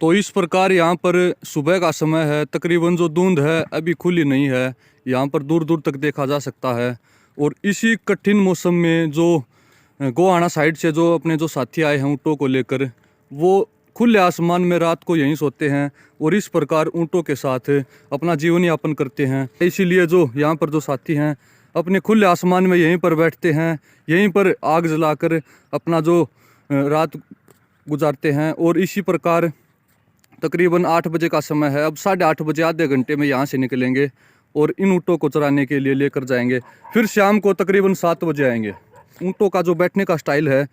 तो इस प्रकार यहाँ पर सुबह का समय है, तकरीबन जो धुंध है अभी खुली नहीं है, यहाँ पर दूर दूर तक देखा जा सकता है। और इसी कठिन मौसम में जो गोहाना साइड से जो अपने जो साथी आए हैं ऊँटों को लेकर, वो खुले आसमान में रात को यहीं सोते हैं और इस प्रकार ऊँटों के साथ अपना जीवन यापन करते हैं। इसीलिए जो यहाँ पर जो साथी हैं अपने खुले आसमान में यहीं पर बैठते हैं, यहीं पर आग जलाकर अपना जो रात गुजारते हैं। और इसी प्रकार तकरीबन 8 बजे का समय है, अब 8:30 बजे आधे घंटे में यहाँ से निकलेंगे और इन ऊँटों को चराने के लिए लेकर जाएंगे। फिर शाम को तकरीबन 7 बजे आएंगे। ऊँटों का जो बैठने का स्टाइल है,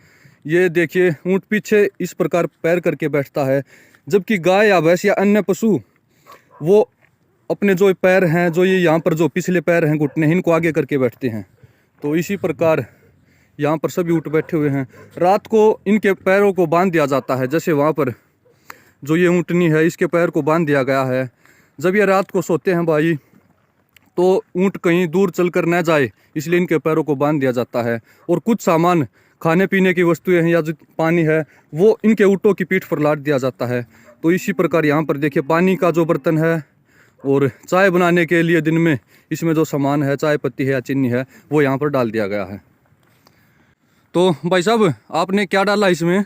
ये देखिए, ऊँट पीछे इस प्रकार पैर करके बैठता है, जबकि गाय या भैंस या अन्य पशु वो अपने जो पैर हैं, जो ये यहाँ पर जो पिछले पैर हैं घुटने, इनको आगे करके बैठते हैं। तो इसी प्रकार यहाँ पर सभी ऊँट बैठे हुए हैं। रात को इनके पैरों को बांध दिया जाता है, जैसे वहाँ पर जो ये ऊँटनी है इसके पैर को बांध दिया गया है। जब ये रात को सोते हैं भाई, तो ऊँट कहीं दूर चलकर न जाए, इसलिए इनके पैरों को बांध दिया जाता है। और कुछ सामान, खाने पीने की वस्तुएं हैं या जो पानी है, वो इनके ऊँटों की पीठ पर लाद दिया जाता है। तो इसी प्रकार यहाँ पर देखिए, पानी का जो बर्तन है और चाय बनाने के लिए दिन में इसमें जो सामान है, चाय पत्ती है या चीनी है, वो यहाँ पर डाल दिया गया है। तो भाई साहब, आपने क्या डाला इसमें?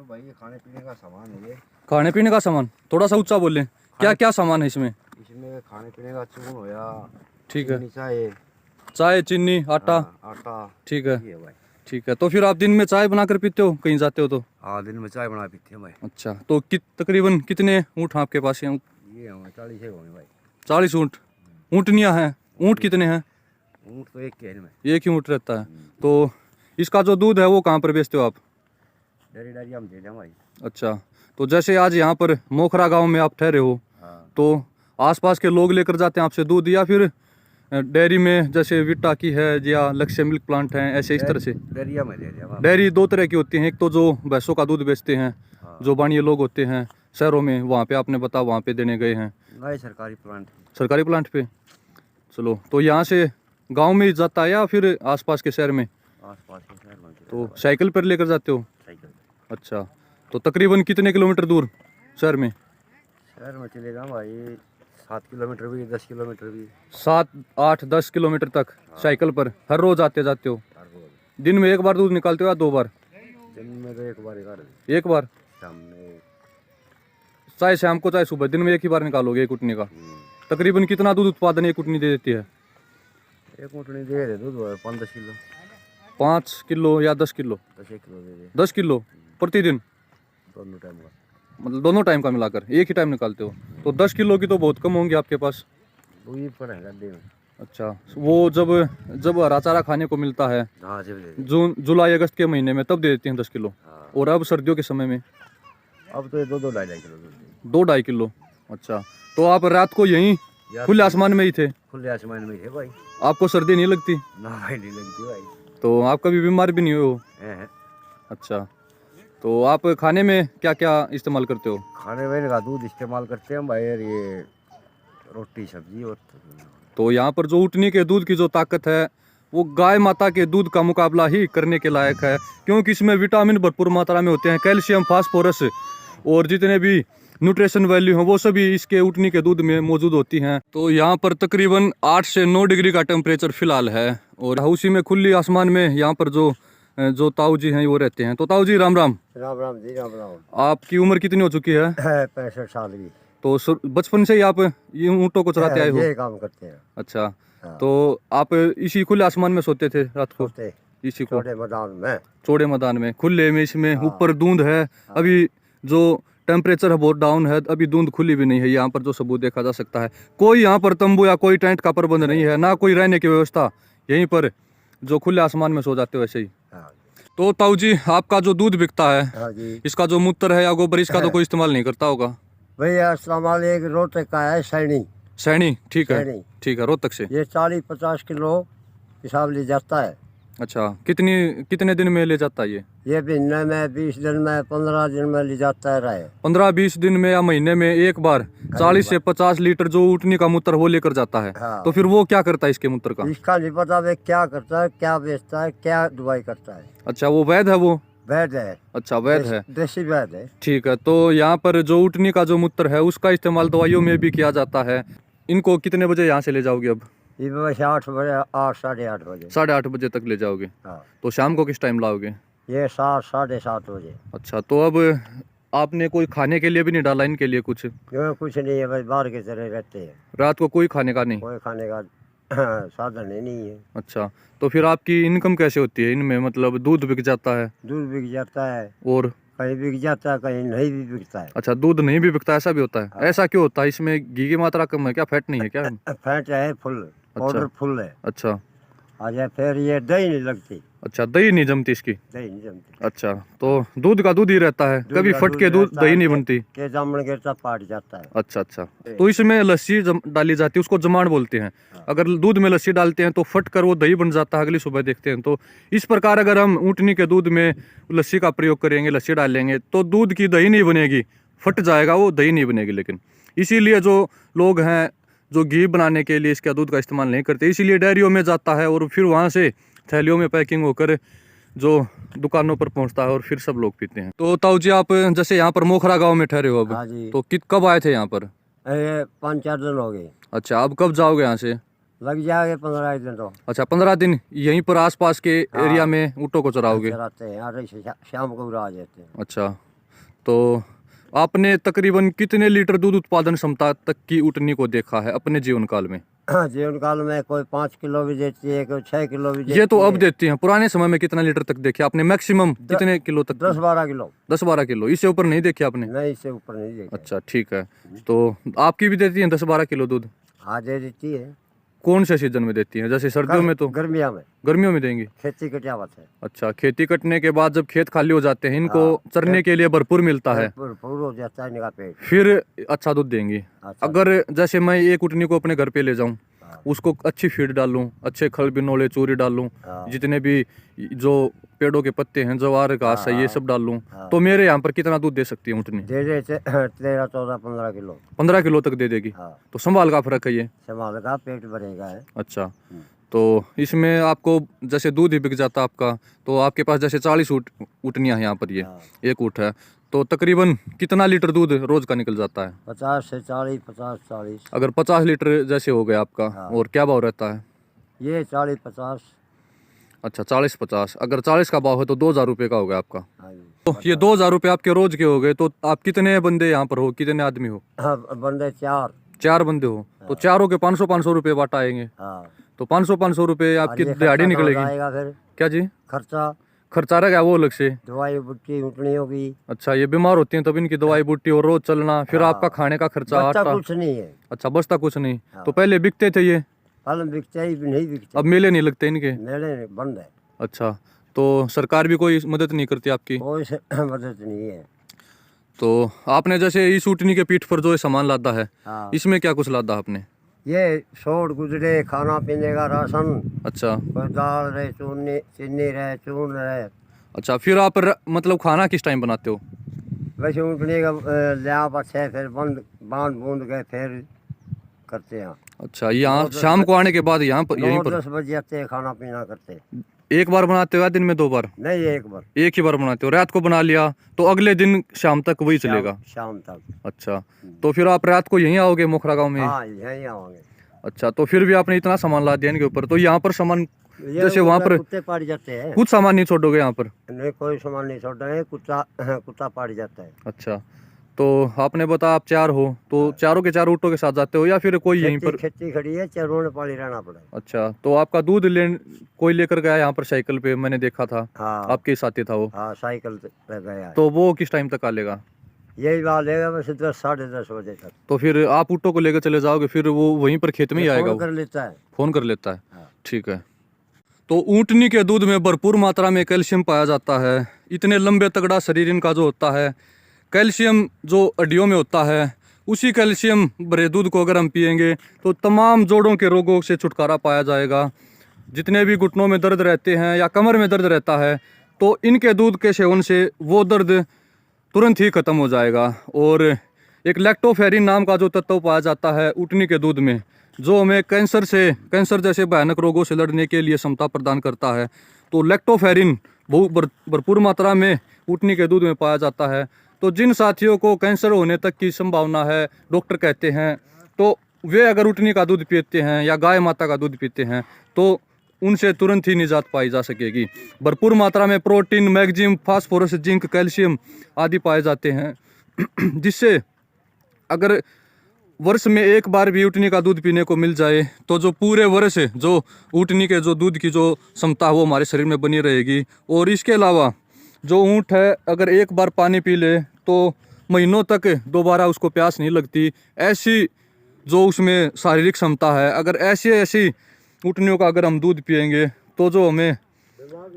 भाई ये खाने पीने का सामान है। ये खाने पीने का सामान, थोड़ा सा ऊंचा बोलें, क्या क्या सामान है इसमें? इसमें खाने पीने का चून होया, ठीक है, चाय, चीनी, आटा। आटा, ठीक है, ये भाई। ठीक है। तो फिर आप दिन में चाय बनाकर पीते हो कहीं जाते हो तो? हाँ, दिन में चाय बना पीते हैं भाई। अच्छा, तो तकरीबन कितने ऊँट आपके पास हैं? ये हमें 40 होंगे भाई। 40 ऊँट। ऊँटनियाँ हैं? ऊँट कितने हैं? ऊँट तो एक के है इनमें। एक ही ऊँट रहता है। तो इसका जो दूध है वो कहाँ पर बेचते हो आप? डेयरी हम दे दें भाई। अच्छा, तो जैसे आज यहाँ पर मोखरा गांव में आप ठहरे हो, तो आसपास के लोग लेकर जाते हैं आपसे दूध, या फिर डेयरी में जैसे विटा की है या लक्ष्य मिल्क प्लांट है, ऐसे इस तरह से? डेयरी में दे दें। डेयरी 2 तरह की होती हैं, एक तो जो भैंसों का दूध बेचते हैं, जो बाणिये लोग होते हैं शहरों में, वहाँ पे आपने बताया वहाँ पे देने गए हैं। नहीं, सरकारी प्लांट। सरकारी प्लांट पे? चलो, तो यहाँ से गाँव में ही जाता है या फिर आसपास के शहर में? आसपास के शहर में। तो साइकिल पर लेकर जाते हो? साइकिल। अच्छा, तो तकरीबन कितने किलोमीटर दूर शहर में? शहर में चलेगा भाई 7 किलोमीटर भी, 10 किलोमीटर भी। 7, 8, 10 किलोमीटर तक साइकिल पर हर रोज आते जाते हो? हर रोज। दिन में एक बार दूध निकालते हो या 2 बार? दिन में तो एक बार निकाल। एक बार? शाम में। चाहे शाम को चाहे सुबह, दिन में एक ही बार निकालोगे एक उठनी का? तकरीबन कितना दूध उत्पादन एक उठनी दे देती है? एक उठनी दे दे दूध 5-10 किलो। 5 किलो या 10 किलो? 10 किलो दे दे। 10 किलो प्रतिदिन? दोनों टाइम का। मतलब दोनों टाइम का मिलाकर एक ही टाइम निकालते हो? तो 10 किलो की तो बहुत कम होंगी आपके पास। वही पर है गड्ढे में। अच्छा, वो जब हरा चारा खाने को मिलता है, हाँ, जब दे दे। जून जुलाई अगस्त के महीने में, तब दे देती हैं 10 किलो। हाँ। और अब सर्दियों के समय में? अब तो ये 2-2 ढाई किलो दूध। 2-2.5 किलो। अच्छा, तो आप रात को यहीं खुले आसमान में ही थे? खुले आसमान में है भाई। आपको सर्दी नहीं लगती? ना भाई, नहीं लगती भाई। तो आप कभी बीमार भी नहीं हुए हो? हैं। अच्छा, तो आप खाने में क्या क्या इस्तेमाल करते हो? खाने में का दूध इस्तेमाल करते हैं भाई, और ये रोटी सब्जी। और तो यहाँ पर जो ऊँटनी के दूध की जो ताकत है, वो गाय माता के दूध का मुकाबला ही करने के लायक है, क्योंकि इसमें विटामिन भरपूर मात्रा में होते हैं, कैल्शियम, फास्फोरस और जितने भी न्यूट्रिशन वैल्यू हैं वो सभी इसके ऊँटनी के दूध में मौजूद होती हैं। तो यहाँ पर तकरीबन 8 से 9 डिग्री का टेम्परेचर फिलहाल है, और उसी में खुली आसमान में यहाँ पर जो ताऊ जी हैं वो रहते हैं। तो ताऊ जी, राम राम। राम राम जी, राम राम। आपकी उम्र कितनी हो चुकी है? 65 साल की। तो बचपन से ही आप ये ऊँटों को चराते आए हो? ये काम करते हैं। अच्छा, हाँ। तो आप इसी खुले आसमान में सोते थे रात को? इसी को चौड़े मैदान में। चौड़े मैदान में, खुले में, इसमें हाँ। ऊपर धुंध है, अभी जो टेम्परेचर है बहुत डाउन है, अभी धुंध खुली भी नहीं है। यहाँ पर जो सबूत देखा जा सकता है, कोई यहाँ पर तंबू या कोई टेंट का प्रबंध नहीं है, ना कोई रहने की व्यवस्था, यहीं पर जो खुले आसमान में सो जाते हो वैसे ही। हाँ। तो ताऊ जी, आपका जो दूध बिकता है, हाँ जी। इसका जो मूत्र है या गोबर, इसका तो कोई इस्तेमाल नहीं करता होगा? भैया अस्सलाम, एक रोहतक का है सैनी। सैनी? ठीक है, सैनी। ठीक है, रोहतक से। ये 40-50 किलो हिसाब ले जाता है। अच्छा, कितने दिन में ले जाता है ये महीने में, 20 दिन में, 15 दिन में ले जाता है राय। 15-20 दिन में या महीने में एक बार 40 से 50 लीटर जो ऊँटनी का मूत्र वो लेकर जाता है। हाँ। तो फिर वो क्या करता है इसके मूत्र का? इसका नहीं पता वे क्या करता है, क्या बेचता है, क्या दवाई करता है। अच्छा, वो वैध है वो? वैद है। अच्छा वैद है, देसी वैद है। ठीक है। तो यहाँ पर जो ऊँटनी का जो मूत्र है उसका इस्तेमाल दवाइयों में भी किया जाता है। इनको कितने बजे यहाँ से ले जाओगे अब? ये बस 8 बजे, 8 साढ़े 8 बजे। 8:30 बजे तक ले जाओगे। हाँ, तो शाम को किस टाइम लाओगे? ये 7 साढ़े 7 बजे। अच्छा, तो अब आपने कोई खाने के लिए भी नहीं डाला इनके लिए कुछ? क्यों कुछ नहीं है, बस बाहर की तरह रहते हैं। रात को कोई खाने का नहीं? कोई खाने का साधन ही नहीं है। अच्छा, तो फिर आपकी इनकम कैसे होती है इनमें? मतलब दूध बिक जाता है दूध बिक जाता है, और कहीं बिक जाता है, कहीं नहीं भी बिकता है। अच्छा, दूध नहीं भी बिकता, ऐसा भी होता है? हाँ। ऐसा क्यों होता है? इसमें घी की मात्रा कम है क्या? फैट नहीं है क्या? फैट है फुल, पाउडर फुल है। अच्छा अच्छा, फिर ये दही नहीं लगती, अच्छा, दही नहीं जमती इसकी? दही नहीं जमती। अच्छा, तो दूध का दूध ही रहता है, दूध कभी का फट दूध के दूध रहता है, दही नहीं बनती? के जामन गिरता पाट जाता है। अच्छा अच्छा, तो इसमें लस्सी डाली जाती है, उसको जमाड़ बोलते हैं। अगर दूध में लस्सी डालते हैं तो फट कर वो दही बन जाता है, अगली सुबह देखते हैं। तो इस प्रकार अगर हम ऊँटनी के दूध में लस्सी का प्रयोग करेंगे, लस्सी डालेंगे, तो दूध की दही नहीं बनेगी, फट जाएगा वो, दही नहीं बनेगी। लेकिन इसीलिए जो लोग हैं जो घी बनाने के लिए इसका दूध का इस्तेमाल नहीं करते, इसीलिए डेयरियों में जाता है और फिर वहाँ से थैलियों में पैकिंग होकर जो दुकानों पर पहुंचता है और फिर सब लोग पीते हैं। तो ताऊ जी, आप जैसे यहाँ पर मोखरा गांव में ठहरे हो अब, हाँ जी। तो कब आए थे यहाँ पर? ये 5-4 दिन हो गए। अच्छा, अब कब जाओगे यहाँ से? लग जाएंगे 15 दिन। तो अच्छा, 15 दिन यहीं पर आसपास के एरिया में ऊँटों को चराओगे? चराते हैं, अरे शाम को आ जाते हैं। अच्छा, तो आपने तकरीबन कितने लीटर दूध उत्पादन क्षमता तक की ऊँटनी को देखा है अपने जीवन काल में? जीवन काल में कोई 5 किलो भी देती है, कोई 6 किलो भी देती ये तो अब है। देती हैं, पुराने समय में कितना लीटर तक देखे आपने? मैक्सिमम कितने किलो तक? 10-12 किलो। 10-12 किलो, इससे ऊपर नहीं देखे आपने? नहीं, इससे ऊपर नहीं देती। अच्छा, ठीक है। तो आपकी भी देती हैं 10-12 किलो दूध? हाँ, दे देती है। कौन से सीजन में देती हैं? जैसे सर्दियों में तो? गर्मिया में। गर्मियों में देंगी? खेती कटियावत है। अच्छा, खेती कटने के बाद जब खेत खाली हो जाते हैं, इनको हाँ, चरने के लिए भरपूर मिलता है, भरपूर हो जाता है इनका पेट। फिर अच्छा दूध देंगी। अच्छा। अगर जैसे मैं एक ऊँटनी को अपने घर पे ले जाऊं, हाँ। उसको अच्छी फीड डालूं, अच्छे खल बिनोले चूरी डालूं, हाँ। जितने भी जो पेड़ों के पत्ते हैं, जवार घास है, ये सब डालूं, हाँ। तो मेरे यहाँ पर कितना दूध दे सकती है ऊँटनी? दे देते 13, 14, 15 किलो। 15 किलो तक दे देगी? हाँ, तो संभाल का फर्क है ये? संभाल का पेट भरेगा है। अच्छा, तो इसमें आपको जैसे दूध ही बिक जाता आपका, तो आपके पास जैसे 40 ऊँटनियाँ हैं यहाँ पर, ये हाँ। एक ऊँट है, तो तकरीबन कितना लीटर दूध रोज का निकल जाता है? 50 से 40, 50-40। अगर 50 लीटर जैसे हो गया आपका, हाँ। और क्या भाव रहता है? ये 40-50। अच्छा, 40-50। अगर 40 का भाव है तो 2,000 रुपये का हो गया आपका। हाँ जी। तो ये 2,000 रुपये आपके रोज के हो गए। तो आप कितने बंदे यहाँ पर हो, कितने आदमी हो? हाँ, बंदे 4। 4 बंदे हो, तो चारों के 500-500 रुपये बांटा आएंगे। हाँ, तो 500-500 रुपये आपकी और ये दिहाड़ी खर्चा निकलेगी। तो आएगा फिर। क्या जी? खर्चा, खर्चा रहेगा वो अलग से? दवाई बुट्टी ऊँटनियों की। अच्छा, ये बीमार होती हैं तब इनकी दवाई बूटी और रोज चलना, फिर हाँ। आपका खाने का खर्चा, बचता आटा। कुछ नहीं है। अच्छा, बचता कुछ नहीं। हाँ। तो पहले बिकते थे ये, फल बिकते ही नहीं बिकते। अब मेले नहीं लगते इनके? मेले बंद है। अच्छा, तो सरकार भी कोई मदद नहीं करती आपकी? कोई मदद नहीं है। तो आपने जैसे इस ऊँटनी के पीठ पर जो ये सामान लादा है, हाँ, इसमें क्या कुछ लादा आपने? ये सोड़ गुजरे, खाना पीने का राशन, अच्छा कोई दाल रहे, चीनी रहे, चून रहे। अच्छा, फिर आप मतलब खाना किस टाइम बनाते हो? वैसे ऊँटनी का लिया बस है, फिर बांध बूंद के फिर करते हैं। अच्छा, यहाँ शाम को आने के बाद यहाँ पर यहीं पर 9-10 बजे आते हैं, खाना पीना करते। एक बार बनाते हो या दिन में 2 बार? नहीं, एक बार। एक ही बार बनाते हो, रात को बना लिया तो अगले दिन शाम तक वही चलेगा? शाम तक। अच्छा, तो फिर आप रात को यहीं आओगे मोखरा गाँव में? हाँ, यहीं आवांगे। अच्छा, तो फिर भी आपने इतना सामान ला दिया इनके ऊपर, तो यहाँ पर सामान ये जैसे वहाँ पर कुत्ते पाड़ जाते हैं। कुछ सामान नहीं छोड़ोगे यहाँ पर? नहीं, कोई सामान नहीं छोड़ रहे, कुत्ता पाड़ जाता है। अच्छा, तो आपने बताया आप 4 हो, तो चारों के 4 ऊँटों के साथ जाते हो या फिर कोई यहीं पर? खेती खड़ी है, चरों में पाड़ी रहना पड़ा। अच्छा, तो आपका दूध कोई लेकर गया यहाँ पर साइकिल पे, मैंने देखा था, हाँ, आपके साथी था वो, हाँ, साइकिल पे गया है। तो वो किस टाइम तक आ लेगा? यही बात लेगा बस 10, साढ़े 10 बजे तक। तो फिर आप ऊँटों को लेकर चले जाओगे, फिर वो वहीं पर खेत में ही आएगा? फोन वो कर लेता है। फोन कर लेता है? हाँ। ठीक है। तो ऊँटनी के दूध में भरपूर मात्रा में कैल्शियम पाया जाता है। इतने लंबे तगड़ा शरीर इनका जो होता है, कैल्शियम जो हड्डियों में होता है, उसी कैल्शियम भरे दूध को अगर हम पिएंगे तो तमाम जोड़ों के रोगों से छुटकारा पाया जाएगा। जितने भी घुटनों में दर्द रहते हैं या कमर में दर्द रहता है, तो इनके दूध के सेवन से वो दर्द तुरंत ही ख़त्म हो जाएगा। और एक लैक्टोफेरिन नाम का जो तत्व पाया जाता है ऊँटनी के दूध में, जो हमें कैंसर जैसे भयानक रोगों से लड़ने के लिए क्षमता प्रदान करता है। तो लैक्टोफेरिन भरपूर मात्रा में ऊँटनी के दूध में पाया जाता है। तो जिन साथियों को कैंसर होने तक की संभावना है, डॉक्टर कहते हैं, तो वे अगर ऊँटनी का दूध पीते हैं या गाय माता का दूध पीते हैं तो उनसे तुरंत ही निजात पाई जा सकेगी। भरपूर मात्रा में protein, magnesium, phosphorus, zinc, calcium आदि पाए जाते हैं जिससे अगर वर्ष में एक बार भी ऊँटनी का दूध पीने को मिल जाए तो जो पूरे वर्ष जो ऊँटनी के जो दूध की जो क्षमता है वो हमारे शरीर में बनी रहेगी। और इसके अलावा जो ऊँट है अगर एक बार पानी पी ले तो महीनों तक दोबारा उसको प्यास नहीं लगती। ऐसी जो उसमें शारीरिक क्षमता है, अगर ऐसी ऊँटनियों का अगर हम दूध पिएंगे तो जो हमें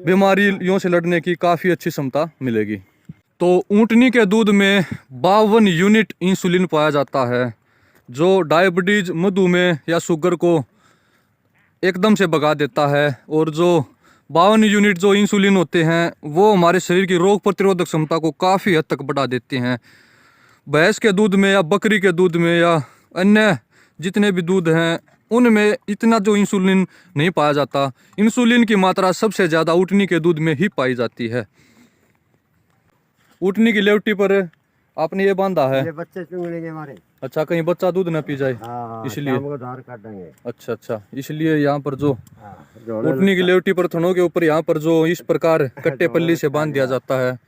बीमारियों से लड़ने की काफ़ी अच्छी क्षमता मिलेगी। तो ऊँटनी के दूध में 52 यूनिट इंसुलिन पाया जाता है जो डायबिटीज, मधुमेह या शुगर को एकदम से भगा देता है। और जो 52 यूनिट जो इंसुलिन होते हैं वो हमारे शरीर की रोग प्रतिरोधक क्षमता को काफ़ी हद तक बढ़ा देते हैं। भैंस के दूध में या बकरी के दूध में या अन्य जितने भी दूध हैं उनमें इतना जो इंसुलिन नहीं पाया जाता। इंसुलिन की मात्रा सबसे ज़्यादा ऊँटनी के दूध में ही पाई जाती है। ऊँटनी की लेवटी पर आपने ये बांधा है, ये बच्चे चुंग लेंगे हमारे। अच्छा, कहीं बच्चा दूध ना पी जाए हाँ, इसलिए। शाम को धार काट देंगे। अच्छा, इसलिए यहाँ पर जो हाँ, जोड़े ऊँटनी की लेवटी पर थनों के ऊपर यहाँ पर जो इस प्रकार कट्टे पल्ली से बांध दिया जाता है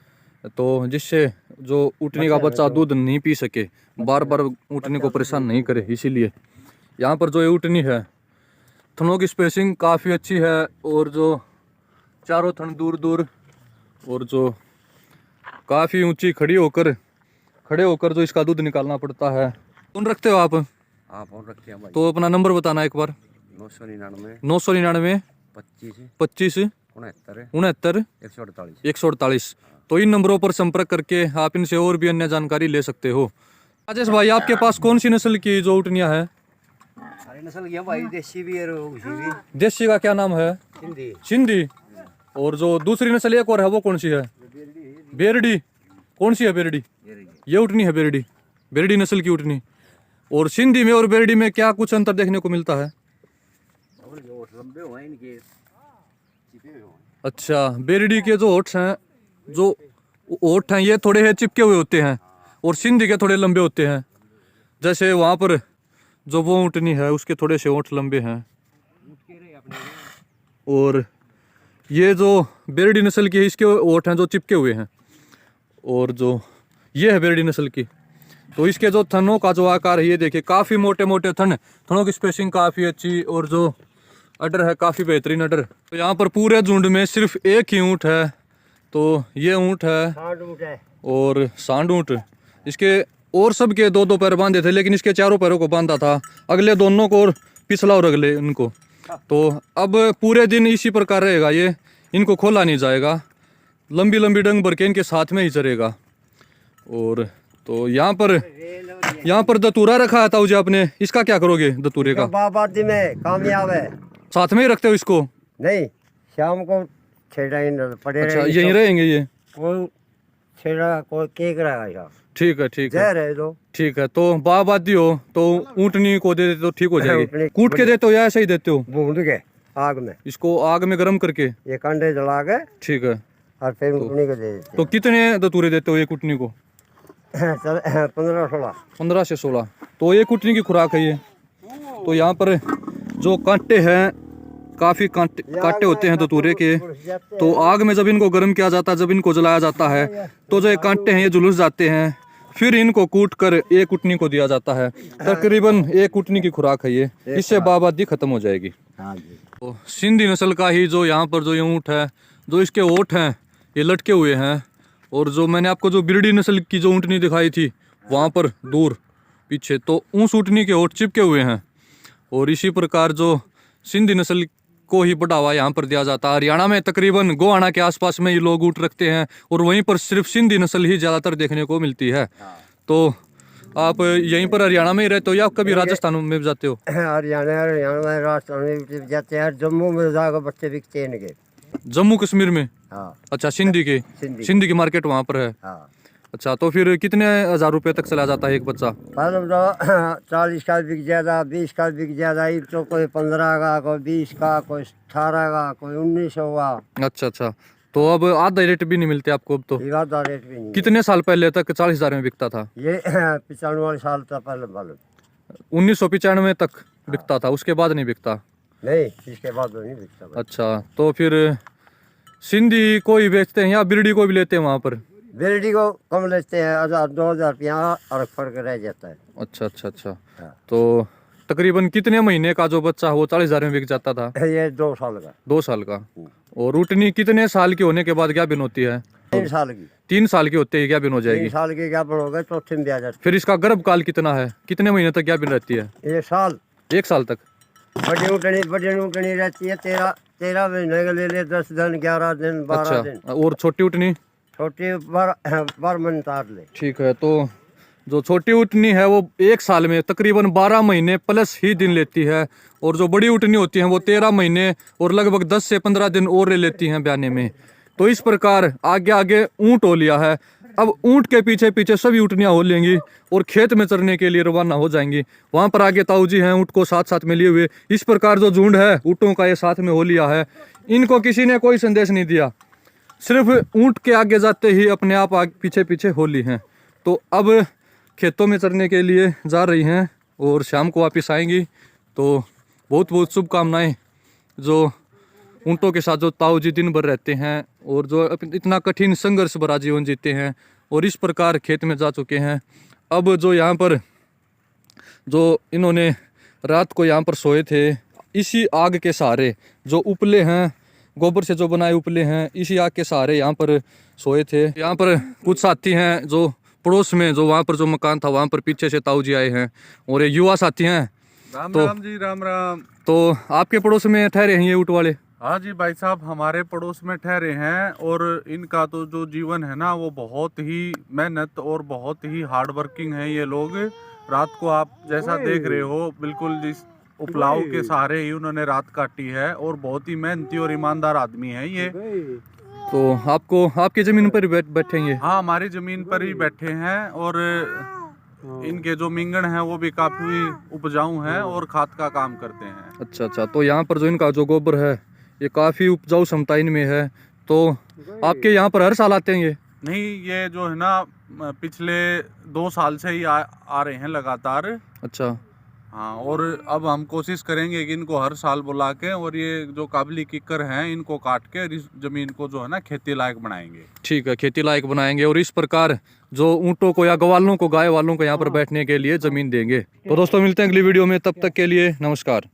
तो जिससे जो ऊँटनी का बच्चा दूध नहीं पी सके, बार बार ऊँटनी को परेशान नहीं करे। इसीलिए यहाँ पर जो ये ऊँटनी है थनों की स्पेसिंग काफ़ी अच्छी है और जो चारों थन दूर दूर और जो काफ़ी ऊंची खड़े होकर जो इसका दूध निकालना पड़ता है। कौन रखते हो आप? फोन रखते हैं भाई। तो अपना नंबर बताना एक बार। 999 25 69 148। तो इन नंबरों पर संपर्क करके आप इनसे और भी अन्य जानकारी ले सकते हो। राजेश भाई, आपके पास कौन सी नस्ल की जो ऊँटनियाँ है? सारी नस्ल की भाई, देसी भी है, उसी भी। देसी का क्या नाम है? सिंधी। और जो दूसरी नस्ल एक और है वो कौन सी है? बेरडी। कौन सी है बेरडी? ये ऊँटनी है बेरडी, बेरडी नस्ल की ऊँटनी। और सिंधी में और बेरडी में क्या कुछ अंतर देखने को मिलता है? अच्छा, बेरडी के जो होठ हैं ये थोड़े है चिपके हुए होते हैं और सिंधी के थोड़े लंबे होते हैं। जैसे वहाँ पर जो वो ऊँटनी है उसके थोड़े से होठ लंबे हैं। और ये जो बेरडी नस्ल की है इसके होठ हैं जो चिपके हुए हैं। और जो ये है बेरडी नस्ल की, तो इसके जो थनों का जो आकार है ये देखिए, काफ़ी मोटे मोटे थनों की स्पेसिंग काफ़ी अच्छी और जो अडर है काफ़ी बेहतरीन अडर। तो यहाँ पर पूरे झुंड में सिर्फ एक ही ऊँट है, तो ये ऊँट है और सांड ऊँट। इसके और सब के दो दो पैर बांधे थे लेकिन इसके चारों पैरों को बांधा था, अगले दोनों को और पिछला और अगले उनको। तो अब पूरे दिन इसी प्रकार रहेगा ये, इनको खोला नहीं जाएगा, लंबी लंबी डंग भर के इनके साथ में ही चरेगा। और तो यहाँ पर दतूरा रखा था उसे आपने, इसका क्या करोगे दतूरे का? बाबादी में कामयाब है। साथ में ही रखते हो इसको? नहीं, शाम को छेड़ेंगे पड़े। अच्छा, यहीं रहेंगे ये? कोई छेड़ा कोई केक रहेगा। ठीक है ठीक है। तो बाबादी हो तो ऊँटनी को दे देते तो ठीक हो जाएगी। कूट के देते हो या ऐसे ही देते हो? भून के आग में, इसको आग में गर्म करके ये कंडे जला के, ठीक है, और फिर ऊँटनी को दे देते। तो कितने दतूरे देते हो एक ऊँटनी को? 15 से 16। तो एक ऊँटनी की खुराक है ये। तो यहाँ पर जो कांटे हैं काफ़ी कांटे होते हैं दतूरे के, तो आग में जब इनको गर्म किया जाता है, जब इनको जलाया जाता है तो जो ये कांटे हैं ये झुलस जाते हैं, फिर इनको कूट कर एक ऊँटनी को दिया जाता है। तकरीबन एक ऊँटनी की खुराक है ये, इससे बाबादी खत्म हो जाएगी। तो सिंधी नस्ल का ही जो यहाँ पर जो ये ऊँट है, जो इसके ओठ हैं ये लटके हुए हैं। और जो मैंने आपको जो बिरडी नस्ल की जो ऊँटनी दिखाई थी वहाँ पर दूर पीछे, तो उस ऊँटनी के ओठ चिपके हुए हैं। और इसी प्रकार जो सिंधी नस्ल को ही बढ़ावा यहाँ पर दिया जाता है। हरियाणा में तकरीबन गोहाना के आसपास में ये लोग ऊँट रखते हैं और वहीं पर सिर्फ सिंधी नस्ल ही ज़्यादातर देखने को मिलती है। तो आप यहीं पर हरियाणा में ही रहते हो या कभी राजस्थान में भी जाते हो? हरियाणा में, राजस्थान में भी जाते हैं, जम्मू में जाकर बच्चे बिकते हैं इनके। जम्मू कश्मीर में? हाँ। अच्छा, सिंधी की मार्केट वहाँ पर है। हाँ। अच्छा, तो फिर कितने हज़ार रुपये तक चला जाता है एक बच्चा? 40 का बिक जाता, 20 का बिक जाता, तो कोई 15 का, कोई 20 का, कोई 18 का, कोई 1900 का। अच्छा, तो अब आधा रेट भी नहीं मिलते आपको अब तो? इरादा रेट भी नहीं कितने साल पहले तक 40,000 में बिकता था? है। ये 95 साल तक पहले बल्ब 1995 तक बिकता था, उसके बाद नहीं बिकता? नहीं, इसके बाद तो नहीं बिकता भाई। अच्छा, तो फिर सिंधी को ही बेचते हैं या बिरडी को भी लेते हैं वहाँ पर? बिरडी को कम लेते हैं, 1000-2000 रुपया और फर्क रह जाता है। अच्छा अच्छा अच्छा। हाँ। तो तकरीबन कितने महीने का जो बच्चा वो 40,000 में बिक जाता था? ये 2 साल का। 2 साल का। और उठनी कितने साल की होने के बाद क्या बिन होती है? 3 साल की। 3 साल की होते ही क्या बिन हो 3 जाएगी? साल की क्या बनोगे, चौथे में भी आ जाती फिर इसका गर्भकाल कितना है? कितने महीने तक क्या बिन रहती है? है। ये साल 1 साल तक? बड़ी उठनी रहती है 13 महीने के ले 10 दिन, 11 दिन, 12 दिन। अच्छा, और छोटी उठनी? छोटी 12 मन तार ले। ठीक है, तो जो छोटी उठनी है वो 1 साल में तकरीबन 12 महीने प्लस ही दिन लेती है, और जो बड़ी उठनी होती है वो 13 महीने और लगभग 10 से 15 दिन और ले लेती हैं ब्याने में। तो इस प्रकार आगे आगे ऊँट हो लिया है। अब ऊँट के पीछे पीछे सभी उठनियाँ हो लेंगी और खेत में चरने के लिए रवाना हो जाएंगी। वहाँ पर आगे ताऊ जी हैं ऊँट को साथ साथ में लिए हुए। इस प्रकार जो झुंड है ऊँटों का ये साथ में हो लिया है। इनको किसी ने कोई संदेश नहीं दिया, सिर्फ ऊँट के आगे जाते ही अपने आप आगे पीछे पीछे हो ली हैं। तो अब खेतों में चरने के लिए जा रही हैं और शाम को वापस आएंगी। तो बहुत बहुत शुभकामनाएं जो ऊँटों के साथ जो ताऊ जी दिन भर रहते हैं और जो इतना कठिन संघर्ष भरा जीवन जीते हैं और इस प्रकार खेत में जा चुके हैं। अब जो यहाँ पर जो इन्होंने रात को यहाँ पर सोए थे, इसी आग के सहारे जो उपले हैं, गोबर से जो बनाए उपले हैं, इसी आग के सहारे यहाँ पर सोए थे। यहाँ पर कुछ साथी हैं जो पड़ोस में, जो वहाँ पर जो मकान था वहाँ पर पीछे से ताऊ जी आए हैं और ये युवा साथी हैं। राम तो- राम जी, राम राम। तो आपके पड़ोस में ठहरे हैं ये ऊँट वाले? हाँ जी भाई साहब, हमारे पड़ोस में ठहरे हैं और इनका तो जो जीवन है ना वो बहुत ही मेहनत और बहुत ही हार्ड वर्किंग है ये लोग। रात को आप जैसा देख रहे हो बिल्कुल जिस उपलाव के सहारे ही उन्होंने रात काटी है और बहुत ही मेहनती और ईमानदार आदमी है ये। तो आपको आपकी जमीन पर बैठेंगे? हाँ, हमारी जमीन पर ही बैठे हैं और इनके जो मिंगन है वो भी काफी उपजाऊ हैं और खाद का काम करते हैं। अच्छा अच्छा। तो यहाँ पर जो इनका जो गोबर है ये काफ़ी उपजाऊ क्षमता इनमें है। तो आपके यहाँ पर हर साल आते हैं ये? नहीं, ये जो है ना पिछले 2 साल से ही आ रहे हैं लगातार। अच्छा। हाँ, और अब हम कोशिश करेंगे कि इनको हर साल बुला के और ये जो काबली किक्कर हैं इनको काट के इस जमीन को जो है ना खेती लायक बनाएंगे। ठीक है, खेती लायक बनाएंगे और इस प्रकार जो ऊँटों को या गवालों को, गाय वालों को यहाँ पर बैठने के लिए ज़मीन देंगे। तो दोस्तों मिलते हैं अगली वीडियो में, तब तक के लिए नमस्कार।